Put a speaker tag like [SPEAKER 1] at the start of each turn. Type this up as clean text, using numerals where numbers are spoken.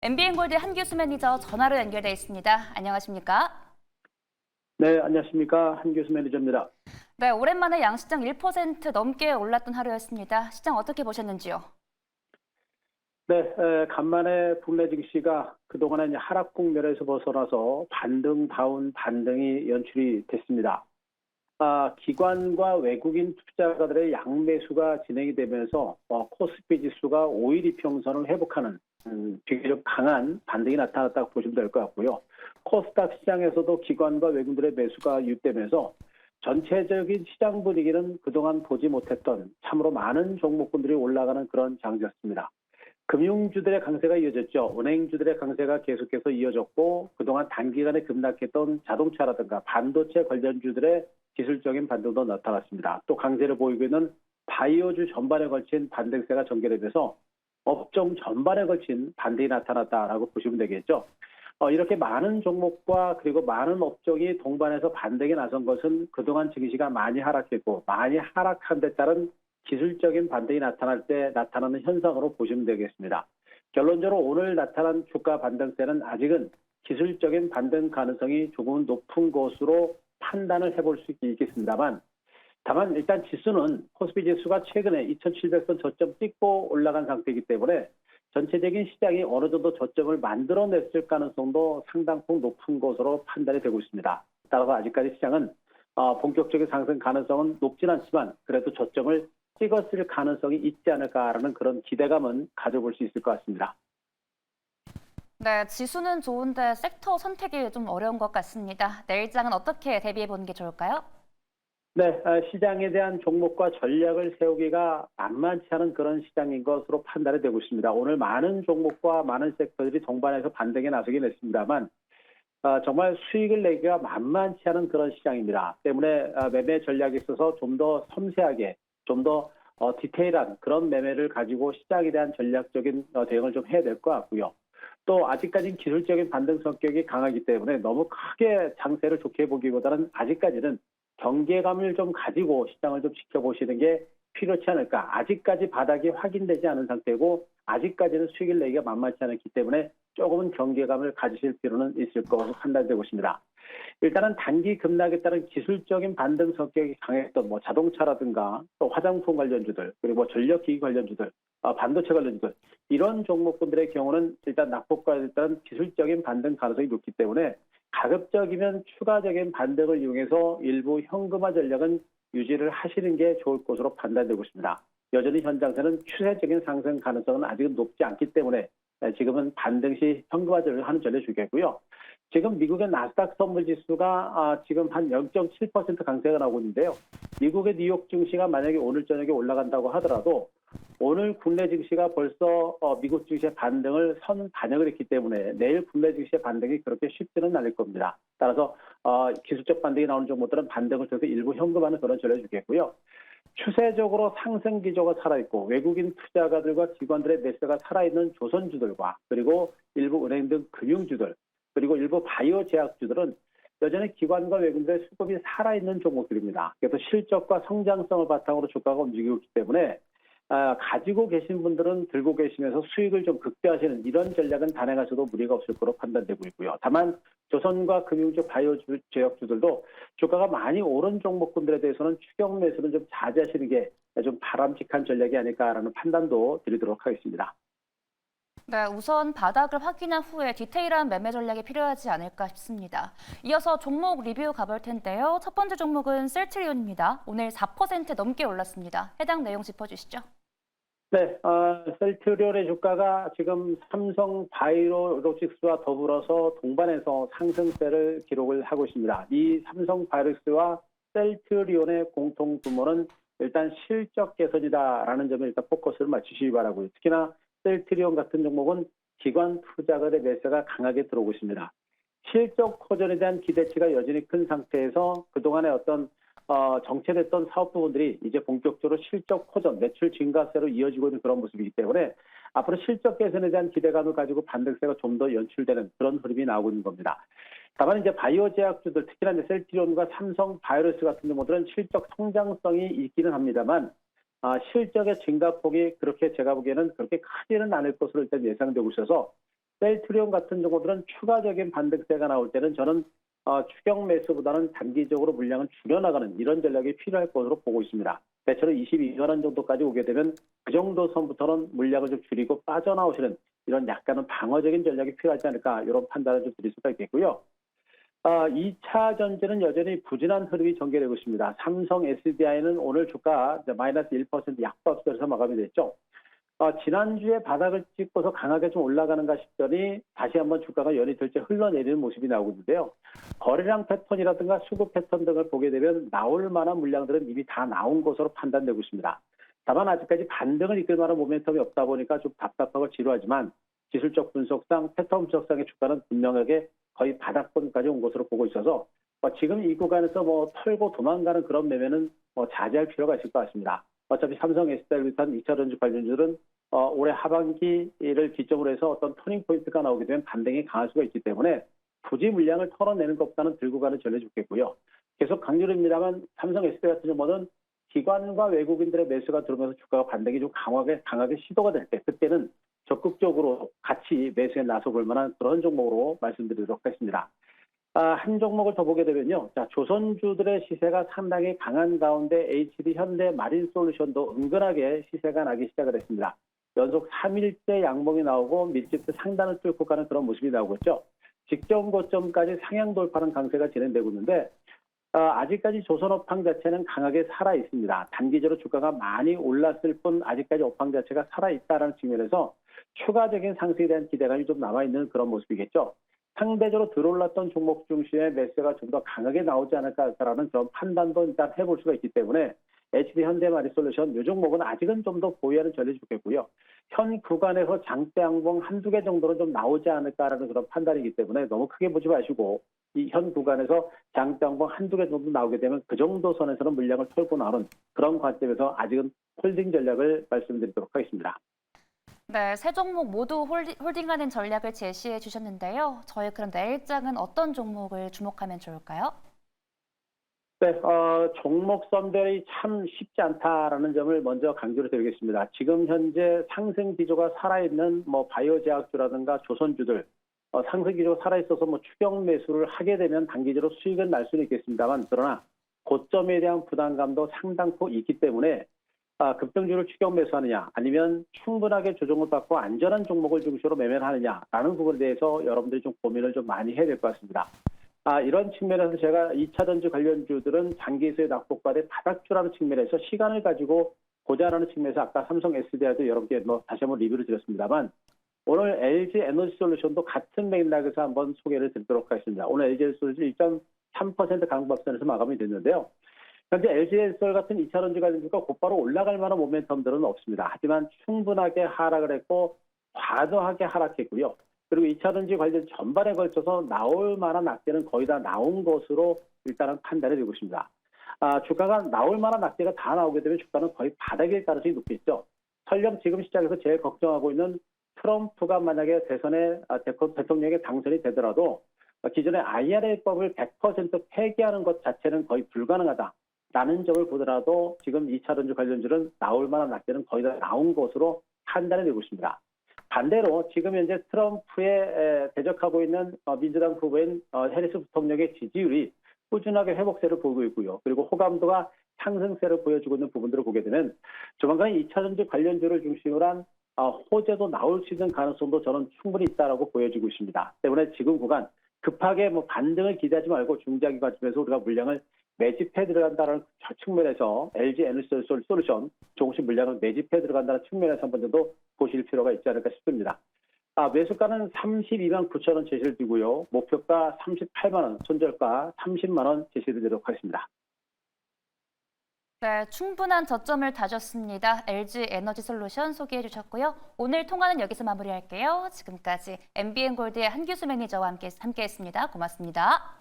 [SPEAKER 1] MBN골드 한규수 매니저 전화로 연결돼 있습니다. 안녕하십니까?
[SPEAKER 2] 네, 안녕하십니까. 한교수 매니저입니다.
[SPEAKER 1] 네, 오랜만에 양시장 1% 넘게 올랐던 하루였습니다. 시장 어떻게 보셨는지요?
[SPEAKER 2] 네, 간만에 국내 증시가 그동안에 이제 하락 국면에서 벗어나서 반등다운 반등이 연출이 됐습니다. 기관과 외국인 투자가들의 양매수가 진행이 되면서 코스피 지수가 5일 이평선을 회복하는 비교적 강한 반등이 나타났다고 보시면 될 것 같고요. 코스닥 시장에서도 기관과 외국인들의 매수가 유입되면서 전체적인 시장 분위기는 그동안 보지 못했던 참으로 많은 종목군들이 올라가는 그런 장이었습니다. 금융주들의 강세가 이어졌죠. 은행주들의 강세가 계속해서 이어졌고 그동안 단기간에 급락했던 자동차라든가 반도체 관련주들의 기술적인 반등도 나타났습니다. 또 강세를 보이고 있는 바이오주 전반에 걸친 반등세가 전개되면서 업종 전반에 걸친 반등이 나타났다라고 보시면 되겠죠. 이렇게 많은 종목과 그리고 많은 업종이 동반해서 반등에 나선 것은 그동안 증시가 많이 하락했고 많이 하락한 데 따른 기술적인 반등이 나타날 때 나타나는 현상으로 보시면 되겠습니다. 결론적으로 오늘 나타난 주가 반등세는 아직은 기술적인 반등 가능성이 조금은 높은 것으로 판단을 해볼 수 있겠습니다만 다만 일단 지수는 코스피 지수가 최근에 2700선 저점 찍고 올라간 상태이기 때문에 전체적인 시장이 어느 정도 저점을 만들어냈을 가능성도 상당폭 높은 것으로 판단이 되고 있습니다. 따라서 아직까지 시장은 본격적인 상승 가능성은 높진 않지만 그래도 저점을 찍었을 가능성이 있지 않을까라는 그런 기대감은 가져볼 수 있을 것 같습니다.
[SPEAKER 1] 네, 지수는 좋은데 섹터 선택이 좀 어려운 것 같습니다. 내일장은 어떻게 대비해 보는 게 좋을까요?
[SPEAKER 2] 네, 시장에 대한 종목과 전략을 세우기가 만만치 않은 그런 시장인 것으로 판단이 되고 있습니다. 오늘 많은 종목과 많은 섹터들이 동반해서 반등에 나서긴 했습니다만 정말 수익을 내기가 만만치 않은 그런 시장입니다. 때문에 매매 전략에 있어서 좀 더 섬세하게, 좀 더 디테일한 그런 매매를 가지고 시장에 대한 전략적인 대응을 좀 해야 될 것 같고요. 또 아직까지는 기술적인 반등 성격이 강하기 때문에 너무 크게 장세를 좋게 보기보다는 아직까지는 경계감을 좀 가지고 시장을 좀 지켜보시는 게 필요치 않을까. 아직까지 바닥이 확인되지 않은 상태고 아직까지는 수익을 내기가 만만치 않기 때문에 조금은 경계감을 가지실 필요는 있을 것으로 판단되고 있습니다. 일단은 단기 급락에 따른 기술적인 반등 성격이 강했던 자동차라든가 또 화장품 관련주들 그리고 전력기기 관련주들 반도체 관련주들 이런 종목군들의 경우는 일단 낙폭과에 따른 기술적인 반등 가능성이 높기 때문에 가급적이면 추가적인 반등을 이용해서 일부 현금화 전략은 유지를 하시는 게 좋을 것으로 판단되고 있습니다. 여전히 현장세는 추세적인 상승 가능성은 아직은 높지 않기 때문에 지금은 반등 시 현금화 전략을 하는 전략 주겠고요. 지금 미국의 나스닥 선물 지수가 지금 한 0.7% 강세가 나오고 있는데요. 미국의 뉴욕 증시가 만약에 오늘 저녁에 올라간다고 하더라도 오늘 국내 증시가 벌써 미국 증시의 반등을 반영을 했기 때문에 내일 국내 증시의 반등이 그렇게 쉽지는 않을 겁니다. 따라서 기술적 반등이 나오는 종목들은 반등을 통해서 일부 현금화는 그런 전략을 주겠고요. 추세적으로 상승 기조가 살아있고 외국인 투자가들과 기관들의 매수가 살아있는 조선주들과 그리고 일부 은행 등 금융주들 그리고 일부 바이오 제약주들은 여전히 기관과 외국인들의 수급이 살아있는 종목들입니다. 그래서 실적과 성장성을 바탕으로 주가가 움직이고 있기 때문에 가지고 계신 분들은 들고 계시면서 수익을 좀 극대화하시는 이런 전략은 단행하셔도 무리가 없을 거로 판단되고 있고요. 다만 조선과 금융주, 바이오 제약주들도 주가가 많이 오른 종목군들에 대해서는 추격 매수는 좀 자제하시는 게 좀 바람직한 전략이 아닐까라는 판단도 드리도록 하겠습니다.
[SPEAKER 1] 네, 우선 바닥을 확인한 후에 디테일한 매매 전략이 필요하지 않을까 싶습니다. 이어서 종목 리뷰 가볼 텐데요. 첫 번째 종목은 셀트리온입니다. 오늘 4% 넘게 올랐습니다. 해당 내용 짚어주시죠.
[SPEAKER 2] 네, 셀트리온의 주가가 지금 삼성 바이오로직스와 더불어서 동반해서 상승세를 기록을 하고 있습니다. 이 삼성 바이오로직스와 셀트리온의 공통 분모는 일단 실적 개선이다라는 점에 일단 포커스를 맞추시기 바라고요. 특히나 셀트리온 같은 종목은 기관 투자가의 매수가 강하게 들어오고 있습니다. 실적 호전에 대한 기대치가 여전히 큰 상태에서 그동안의 어떤 정체됐던 사업 부분들이 이제 본격적으로 실적 호전, 매출 증가세로 이어지고 있는 그런 모습이기 때문에 앞으로 실적 개선에 대한 기대감을 가지고 반등세가 좀 더 연출되는 그런 흐름이 나오고 있는 겁니다. 다만 이제 바이오 제약주들, 특히나 이제 셀트리온과 삼성 바이오로스 같은 경우들은 실적 성장성이 있기는 합니다만 실적의 증가폭이 그렇게 제가 보기에는 그렇게 크지는 않을 것으로 일단 예상되고 있어서 셀트리온 같은 종목들은 추가적인 반등세가 나올 때는 저는 추격 매수보다는 단기적으로 물량을 줄여나가는 이런 전략이 필요할 것으로 보고 있습니다. 대체로 22만 원 정도까지 오게 되면 그 정도 선부터는 물량을 좀 줄이고 빠져나오시는 이런 약간은 방어적인 전략이 필요하지 않을까 이런 판단을 좀 드릴 수가 있겠고요. 2차 전지는 여전히 부진한 흐름이 전개되고 있습니다. 삼성 SDI는 오늘 주가 마이너스 1% 약보합세에서 마감이 됐죠. 지난주에 바닥을 찍고서 강하게 좀 올라가는가 싶더니 다시 한번 주가가 연이틀째 흘러내리는 모습이 나오고 있는데요. 거래량 패턴이라든가 수급 패턴 등을 보게 되면 나올 만한 물량들은 이미 다 나온 것으로 판단되고 있습니다. 다만 아직까지 반등을 이끌 만한 모멘텀이 없다 보니까 좀 답답하고 지루하지만 기술적 분석상 패턴 분석상의 주가는 분명하게 거의 바닥권까지 온 것으로 보고 있어서 지금 이 구간에서 털고 도망가는 그런 매매는 자제할 필요가 있을 것 같습니다. 어차피 삼성 SDI를 비롯한 2차 전지 관련주들은 올해 하반기를 기점으로 해서 어떤 터닝 포인트가 나오게 되면 반등이 강할 수가 있기 때문에 굳이 물량을 털어내는 것보다는 들고 가는 전략이 좋겠고요. 계속 강조드립니다만 삼성 SDI 같은 경우는 기관과 외국인들의 매수가 들어오면서 주가가 반등이 좀 강하게 시도가 될 때 그때는 적극적으로 같이 매수에 나서볼 만한 그런 종목으로 말씀드리도록 하겠습니다. 한 종목을 더 보게 되면요. 조선주들의 시세가 상당히 강한 가운데 HD 현대 마린솔루션도 은근하게 시세가 나기 시작을 했습니다. 연속 3일째 양봉이 나오고 밀집도 상단을 뚫고 가는 그런 모습이 나오고 있죠. 직전 고점까지 상향 돌파하는 강세가 진행되고 있는데 아직까지 조선 업황 자체는 강하게 살아 있습니다. 단기적으로 주가가 많이 올랐을 뿐 아직까지 업황 자체가 살아 있다는 측면에서 추가적인 상승에 대한 기대감이 좀 남아있는 그런 모습이겠죠. 상대적으로 들어올랐던 종목 중심의 매수가 좀 더 강하게 나오지 않을까라는 그런 판단도 일단 해볼 수가 있기 때문에 HD 현대마리솔루션 이 종목은 아직은 좀 더 보유하는 전략이 좋겠고요. 현 구간에서 장대 양봉 한두 개 정도는 좀 나오지 않을까라는 그런 판단이기 때문에 너무 크게 보지 마시고 이 현 구간에서 장대 양봉 한두 개 정도 나오게 되면 그 정도 선에서는 물량을 털고 나오는 그런 관점에서 아직은 홀딩 전략을 말씀드리도록 하겠습니다.
[SPEAKER 1] 네, 세 종목 모두 홀딩하는 전략을 제시해 주셨는데요. 저희 그럼 내일장은 어떤 종목을 주목하면 좋을까요?
[SPEAKER 2] 네, 종목 선별이 참 쉽지 않다라는 점을 먼저 강조를 드리겠습니다. 지금 현재 상승 기조가 살아있는 바이오 제약주라든가 조선주들, 상승 기조가 살아있어서 추격 매수를 하게 되면 단기적으로 수익은 날 수는 있겠습니다만, 그러나 고점에 대한 부담감도 상당폭 있기 때문에 급등주를 추격 매수하느냐 아니면 충분하게 조정을 받고 안전한 종목을 중심으로 매매를 하느냐라는 부분에 대해서 여러분들이 좀 고민을 좀 많이 해야 될 것 같습니다. 이런 측면에서 제가 2차 전지 관련주들은 장기에서의 낙폭과대 바닥주라는 측면에서 시간을 가지고 보자라는 측면에서 아까 삼성 SDI도 여러분께 다시 한번 리뷰를 드렸습니다만 오늘 LG 에너지솔루션도 같은 맥락에서 한번 소개를 드리도록 하겠습니다. 오늘 LG 에너지솔루션 1.3% 강박선에서 마감이 됐는데요. 현재 LG에너지솔 같은 2차 전지 관련주가 곧바로 올라갈 만한 모멘텀들은 없습니다. 하지만 충분하게 하락을 했고 과도하게 하락했고요. 그리고 2차 전지 관련 전반에 걸쳐서 나올 만한 악재는 거의 다 나온 것으로 일단은 판단이 되고 있습니다. 주가가 나올 만한 악재가 다 나오게 되면 주가는 거의 바닥일 가능성이 높겠죠. 설령 지금 시장에서 제일 걱정하고 있는 트럼프가 만약에 대선에 대통령에 당선이 되더라도 기존의 IRA법을 100% 폐기하는 것 자체는 거의 불가능하다라는 점을 보더라도 지금 2차 전지 관련주는 나올 만한 악재는 거의 다 나온 것으로 판단이 되고 있습니다. 반대로 지금 현재 트럼프에 대적하고 있는 민주당 후보인 해리스 부통령의 지지율이 꾸준하게 회복세를 보이고 있고요. 그리고 호감도가 상승세를 보여주고 있는 부분들을 보게 되면 조만간 2차 전지 관련주를 중심으로 한 호재도 나올 수 있는 가능성도 저는 충분히 있다고 보여지고 있습니다. 때문에 지금 구간 급하게 반등을 기대하지 말고 중장기 관점에서 우리가 물량을 매집해 들어간다는 측면에서 LG 에너지솔루션 조금씩 물량을 매집해 들어간다는 측면에서 한 번 정도 보실 필요가 있지 않을까 싶습니다. 매수가는 32만 9천 원 제시를 드리고요. 목표가 38만 원, 손절가 30만 원 제시를 드리도록 하겠습니다.
[SPEAKER 1] 네, 충분한 저점을 다졌습니다. LG 에너지솔루션 소개해 주셨고요. 오늘 통화는 여기서 마무리할게요. 지금까지 MBN골드의 한규수 매니저와 함께했습니다. 고맙습니다.